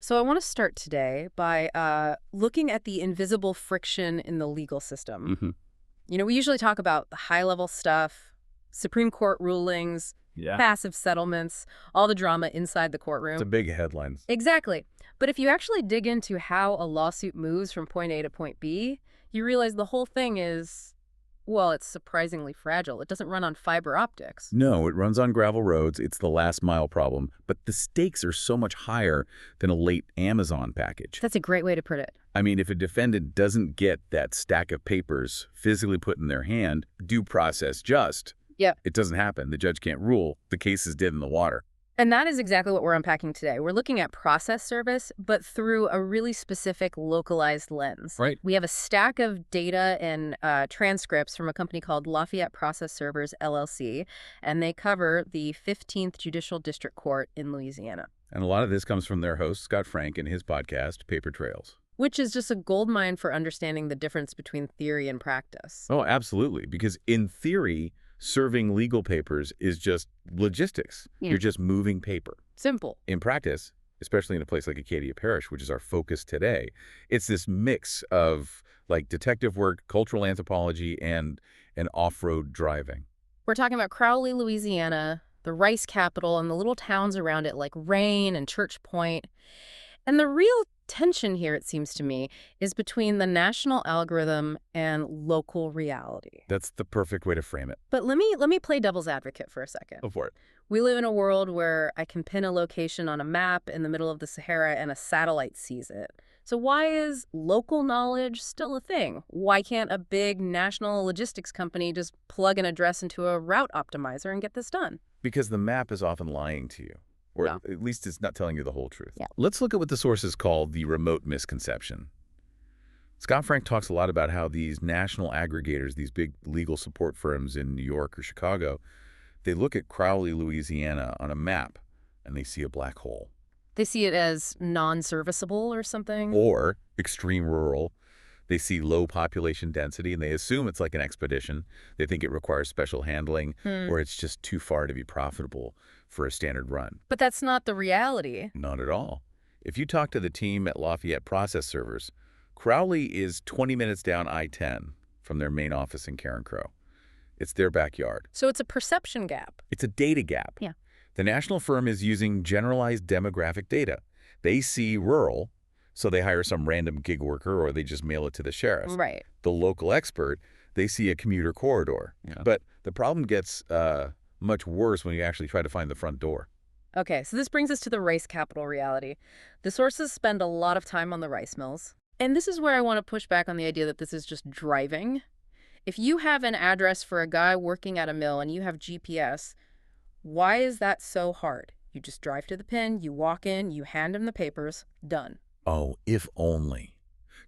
So I want to start today by looking at the invisible friction in the legal system. We usually talk about the high-level stuff, Supreme Court rulings, Yeah. passive settlements, all the drama inside the courtroom. It's a big headlines. Exactly. But if you actually dig into how a lawsuit moves from point A to point B, you realize the whole thing is, well, it's surprisingly fragile. It doesn't run on fiber optics. No, it runs on gravel roads. It's the last mile problem. But the stakes are so much higher than a late Amazon package. That's a great way to put it. I mean, if a defendant doesn't get that stack of papers physically put in their hand, due process just, it doesn't happen. The judge can't rule. The case is dead in the water. And that is exactly what we're unpacking today. We're looking at process service, but through a really specific localized lens. Right. We have a stack of data and transcripts from a company called Lafayette Process Servers LLC, and they cover the 15th Judicial District Court in Louisiana. And a lot of this comes from their host, Scott Frank, and his podcast, Paper Trails. Which is just a goldmine for understanding the difference between theory and practice. Oh, absolutely. Because in theory, serving legal papers is just logistics. You're just moving paper. Simple. In practice, especially in a place like Acadia Parish, which is our focus today, it's this mix of like detective work, cultural anthropology, and off-road driving. We're talking about Crowley, Louisiana, the rice capital, and the little towns around it like Rayne and Church Point. And the real tension here, it seems to me, is between the national algorithm and local reality. That's the perfect way to frame it. But let me play devil's advocate for a second. Go for it. We live in a world where I can pin a location on a map in the middle of the Sahara and a satellite sees it. So why is local knowledge still a thing? Why can't a big national logistics company just plug an address into a route optimizer and get this done? Because the map is often lying to you. Or at least it's not telling you the whole truth. Yeah. Let's look at what the sources call the remote misconception. Scott Frank talks a lot about how these national aggregators, these big legal support firms in New York or Chicago, they look at Crowley, Louisiana on a map and they see a black hole. They see it as non-serviceable or something? Or extreme rural. They see low population density and they assume it's like an expedition. They think it requires special handling or it's just too far to be profitable for a standard run. But that's not the reality. Not at all. If you talk to the team at Lafayette Process Servers, Crowley is 20 minutes down I-10 from their main office in Carencro. It's their backyard. So it's a perception gap. It's a data gap. Yeah. The national firm is using generalized demographic data. They see rural, so they hire some random gig worker or they just mail it to the sheriff. Right. The local expert, they see a commuter corridor. Yeah. But the problem gets much worse when you actually try to find the front door. Okay, so this brings us to the rice capital reality. The sources spend a lot of time on the rice mills. And this is where I want to push back on the idea that this is just driving. If you have an address for a guy working at a mill and you have GPS, why is that so hard? You just drive to the pin, you walk in, you hand him the papers, done. Oh, if only.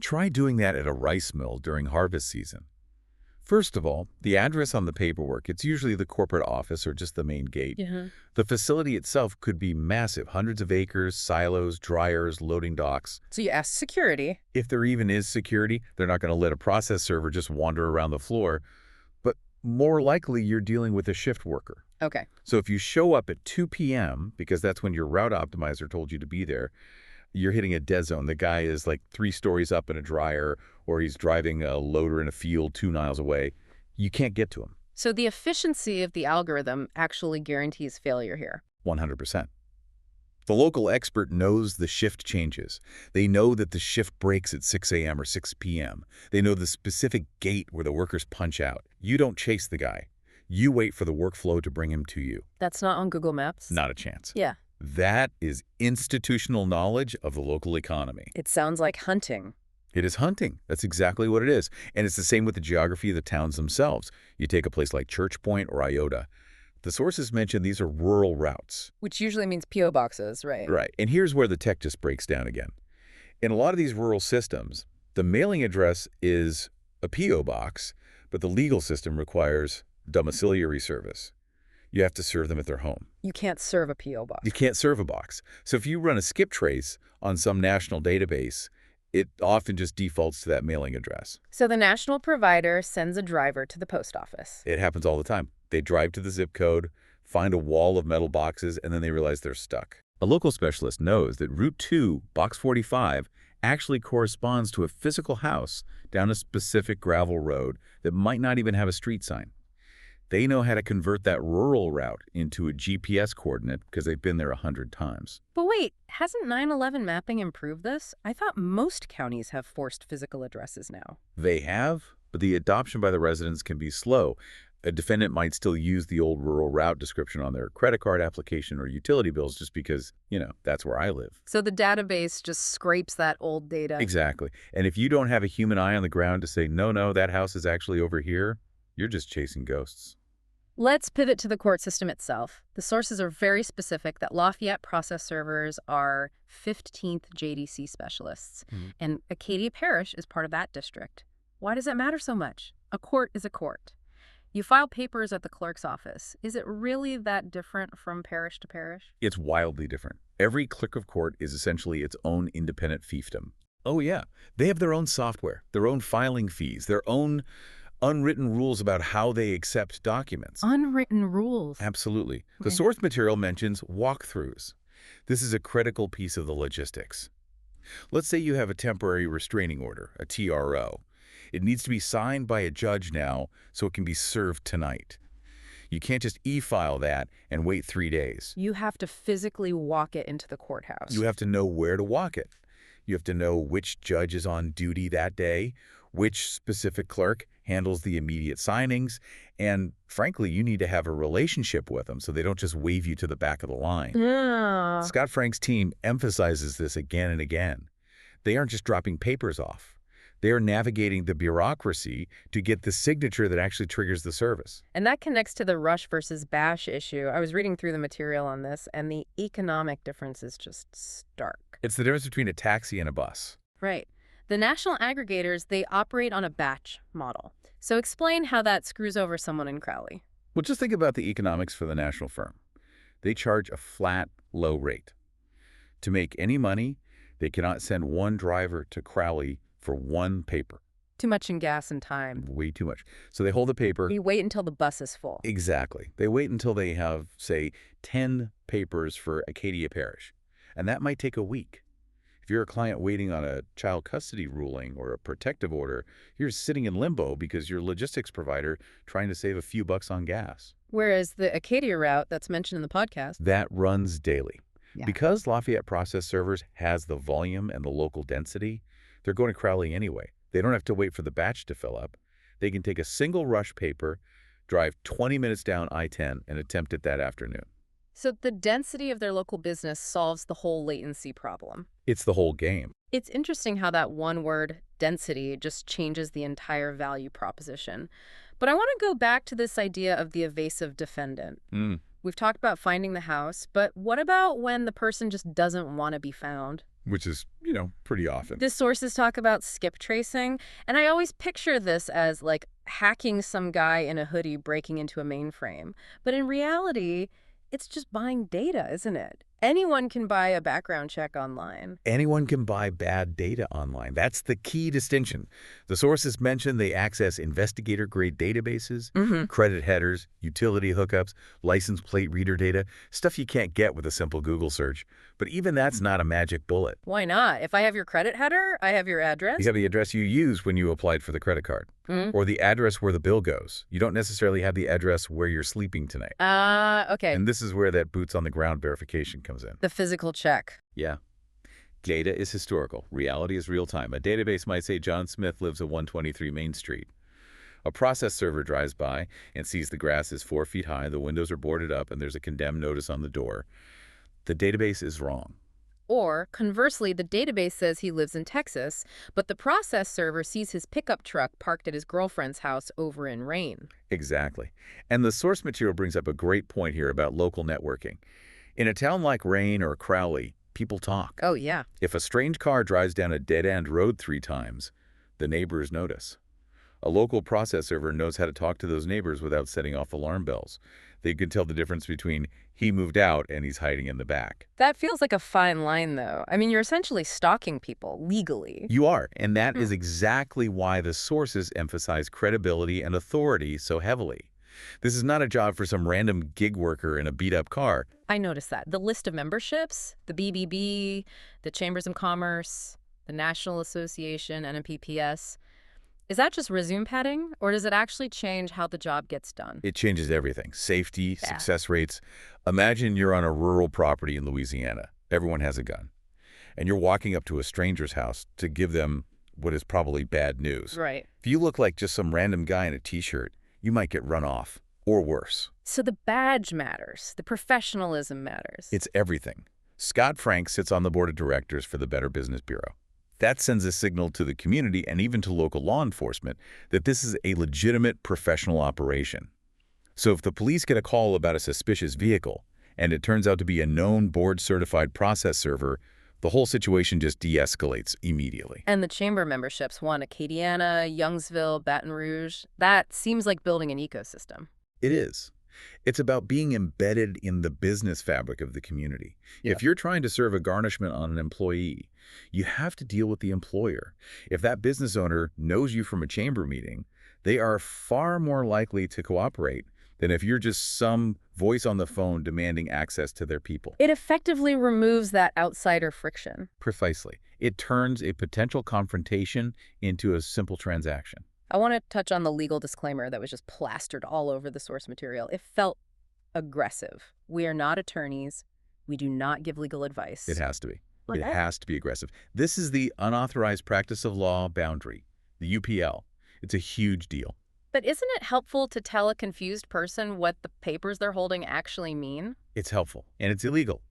Try doing that at a rice mill during harvest season. First of all, the address on the paperwork, it's usually the corporate office or just the main gate. The facility itself could be massive, hundreds of acres, silos, dryers, loading docks. So you ask security. If there even is security, they're not going to let a process server just wander around the floor. But more likely, you're dealing with a shift worker. Okay. So if you show up at 2 p.m., because that's when your route optimizer told you to be there, you're hitting a dead zone. The guy is like 3 stories up in a dryer, or he's driving a loader in a field 2 miles away. You can't get to him. So the efficiency of the algorithm actually guarantees failure here. 100%. The local expert knows the shift changes. They know that the shift breaks at 6 a.m. or 6 p.m. They know the specific gate where the workers punch out. You don't chase the guy. You wait for the workflow to bring him to you. That's not on Google Maps? Not a chance. Yeah. That is institutional knowledge of the local economy. It sounds like hunting. It is hunting. That's exactly what it is. And it's the same with the geography of the towns themselves. You take a place like Church Point or Iota. The sources mention these are rural routes. Which usually means P.O. boxes, right? Right. And here's where the tech just breaks down again. In a lot of these rural systems, the mailing address is a P.O. box, but the legal system requires domiciliary service. You have to serve them at their home. You can't serve a P.O. box. You can't serve a box. So if you run a skip trace on some national database, it often just defaults to that mailing address. So the national provider sends a driver to the post office. It happens all the time. They drive to the zip code, find a wall of metal boxes, and then they realize they're stuck. A local specialist knows that Route 2, Box 45, actually corresponds to a physical house down a specific gravel road that might not even have a street sign. They know how to convert that rural route into a GPS coordinate because they've been there 100 times. But wait, hasn't 9/11 mapping improved this? I thought most counties have forced physical addresses now. They have, but the adoption by the residents can be slow. A defendant might still use the old rural route description on their credit card application or utility bills just because, that's where I live. So the database just scrapes that old data. Exactly. And if you don't have a human eye on the ground to say, no, that house is actually over here, you're just chasing ghosts. Let's pivot to the court system itself. The sources are very specific that Lafayette Process Servers are 15th JDC specialists, and Acadia Parish is part of that district. Why does that matter so much? A court is a court. You file papers at the clerk's office. Is it really that different from parish to parish? It's wildly different. Every clerk of court is essentially its own independent fiefdom. Oh yeah, they have their own software, their own filing fees, their own unwritten rules about how they accept documents. Unwritten rules. Absolutely. The source material mentions walkthroughs. This is a critical piece of the logistics. Let's say you have a temporary restraining order, a TRO. It needs to be signed by a judge now so it can be served tonight. You can't just e-file that and wait 3 days. You have to physically walk it into the courthouse. You have to know where to walk it. You have to know which judge is on duty that day, which specific clerk handles the immediate signings, and frankly, you need to have a relationship with them so they don't just wave you to the back of the line. Scott Frank's team emphasizes this again and again. They aren't just dropping papers off. They are navigating the bureaucracy to get the signature that actually triggers the service. And that connects to the rush versus bash issue. I was reading through the material on this, and the economic difference is just stark. It's the difference between a taxi and a bus. Right. The national aggregators, they operate on a batch model. So explain how that screws over someone in Crowley. Well, just think about the economics for the national firm. They charge a flat, low rate. To make any money, they cannot send one driver to Crowley for one paper. Too much in gas and time. Way too much. So they hold the paper. They wait until the bus is full. Exactly. They wait until they have, say, 10 papers for Acadia Parish. And that might take a week. If you're a client waiting on a child custody ruling or a protective order, you're sitting in limbo because your logistics provider trying to save a few bucks on gas. Whereas the Acadia route that's mentioned in the podcast, that runs daily. Yeah. Because Lafayette Process Servers has the volume and the local density, they're going to Crowley anyway. They don't have to wait for the batch to fill up. They can take a single rush paper, drive 20 minutes down I-10, and attempt it that afternoon. So the density of their local business solves the whole latency problem. It's the whole game. It's interesting how that one word, density, just changes the entire value proposition. But I want to go back to this idea of the evasive defendant. We've talked about finding the house, but what about when the person just doesn't want to be found? Which is, pretty often. The sources talk about skip tracing, and I always picture this as like hacking some guy in a hoodie breaking into a mainframe. But in reality, it's just buying data, isn't it? Anyone can buy a background check online. Anyone can buy bad data online. That's the key distinction. The sources mention they access investigator-grade databases, credit headers, utility hookups, license plate reader data, stuff you can't get with a simple Google search. But even that's not a magic bullet. Why not? If I have your credit header, I have your address. You have the address you used when you applied for the credit card. Or the address where the bill goes. You don't necessarily have the address where you're sleeping tonight. Okay. And this is where that boots-on-the-ground verification comes in. The physical check. Yeah. Data is historical. Reality is real-time. A database might say John Smith lives at 123 Main Street. A process server drives by and sees the grass is 4 feet high, the windows are boarded up, and there's a condemned notice on the door. The database is wrong. Or, conversely, the database says he lives in Texas, but the process server sees his pickup truck parked at his girlfriend's house over in Rayne. Exactly. And the source material brings up a great point here about local networking. In a town like Rayne or Crowley, people talk. Oh, yeah. If a strange car drives down a dead-end road 3 times, the neighbors notice. A local process server knows how to talk to those neighbors without setting off alarm bells. They can tell the difference between he moved out and he's hiding in the back. That feels like a fine line, though. I mean, you're essentially stalking people legally. You are, and that is exactly why the sources emphasize credibility and authority so heavily. This is not a job for some random gig worker in a beat-up car. I noticed that. The list of memberships, the BBB, the Chambers of Commerce, the National Association, NMPPS, is that just resume padding, or does it actually change how the job gets done? It changes everything. Safety, Yeah. success rates. Imagine you're on a rural property in Louisiana. Everyone has a gun. And you're walking up to a stranger's house to give them what is probably bad news. Right. If you look like just some random guy in a T-shirt, you might get run off, or worse. So the badge matters. The professionalism matters. It's everything. Scott Frank sits on the board of directors for the Better Business Bureau. That sends a signal to the community and even to local law enforcement that this is a legitimate professional operation. So if the police get a call about a suspicious vehicle, and it turns out to be a known board-certified process server, the whole situation just de-escalates immediately. And the chamber memberships, one Acadiana, Youngsville, Baton Rouge, that seems like building an ecosystem. It is. It's about being embedded in the business fabric of the community. Yeah. If you're trying to serve a garnishment on an employee, you have to deal with the employer. If that business owner knows you from a chamber meeting, they are far more likely to cooperate than if you're just some voice on the phone demanding access to their people. It effectively removes that outsider friction. Precisely. It turns a potential confrontation into a simple transaction. I want to touch on the legal disclaimer that was just plastered all over the source material. It felt aggressive. We are not attorneys. We do not give legal advice. It has to be. Like It that? has to be aggressive. This is the unauthorized practice of law boundary, the UPL. It's a huge deal. But isn't it helpful to tell a confused person what the papers they're holding actually mean? It's helpful, and it's illegal,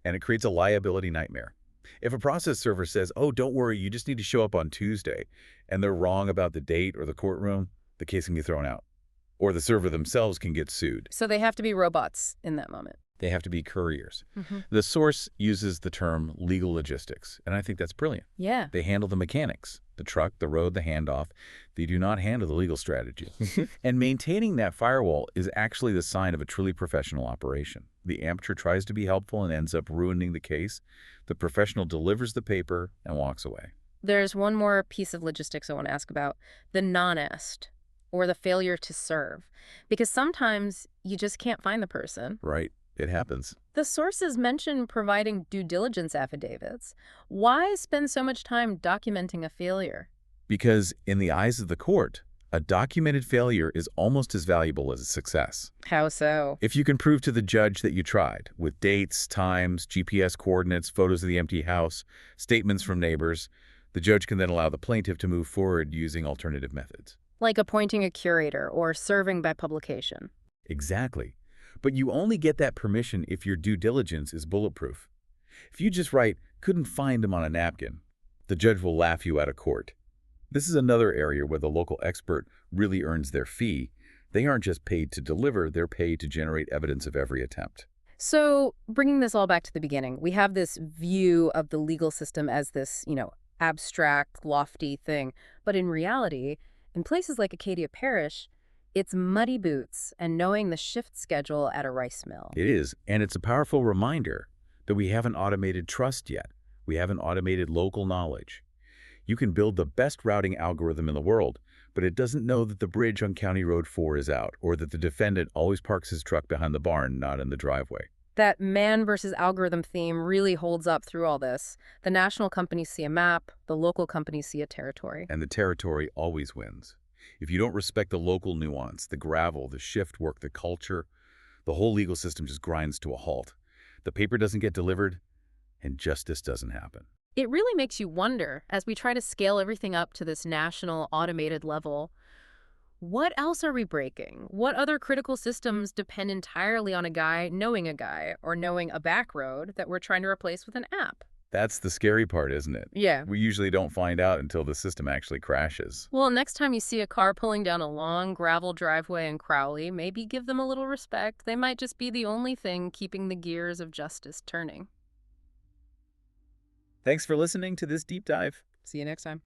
and it creates a liability nightmare. If a process server says, oh, don't worry, you just need to show up on Tuesday, and they're wrong about the date or the courtroom, the case can be thrown out. Or the server themselves can get sued. So they have to be robots in that moment. They have to be couriers. Mm-hmm. The source uses the term legal logistics, and I think that's brilliant. Yeah. They handle the mechanics, the truck, the road, the handoff. They do not handle the legal strategy. And maintaining that firewall is actually the sign of a truly professional operation. The amateur tries to be helpful and ends up ruining the case. The professional delivers the paper and walks away. There's one more piece of logistics I want to ask about, the non-est, or the failure to serve. Because sometimes you just can't find the person. Right. It happens. The sources mention providing due diligence affidavits. Why spend so much time documenting a failure? Because in the eyes of the court, a documented failure is almost as valuable as a success. How so? If you can prove to the judge that you tried, with dates, times, GPS coordinates, photos of the empty house, statements from neighbors, the judge can then allow the plaintiff to move forward using alternative methods. Like appointing a curator or serving by publication. Exactly. But you only get that permission if your due diligence is bulletproof. If you just write, couldn't find him on a napkin, the judge will laugh you out of court. This is another area where the local expert really earns their fee. They aren't just paid to deliver, they're paid to generate evidence of every attempt. So bringing this all back to the beginning, we have this view of the legal system as this, abstract, lofty thing. But in reality, in places like Acadia Parish, it's muddy boots and knowing the shift schedule at a rice mill. It is, and it's a powerful reminder that we haven't automated trust yet. We haven't automated local knowledge. You can build the best routing algorithm in the world, but it doesn't know that the bridge on County Road 4 is out, or that the defendant always parks his truck behind the barn, not in the driveway. That man versus algorithm theme really holds up through all this. The national companies see a map, the local companies see a territory. And the territory always wins. If you don't respect the local nuance, the gravel, the shift work, the culture, the whole legal system just grinds to a halt. The paper doesn't get delivered, and justice doesn't happen. It really makes you wonder, as we try to scale everything up to this national automated level, what else are we breaking? What other critical systems depend entirely on a guy knowing a guy or knowing a back road that we're trying to replace with an app? That's the scary part, isn't it? Yeah. We usually don't find out until the system actually crashes. Well, next time you see a car pulling down a long gravel driveway in Crowley, maybe give them a little respect. They might just be the only thing keeping the gears of justice turning. Thanks for listening to this deep dive. See you next time.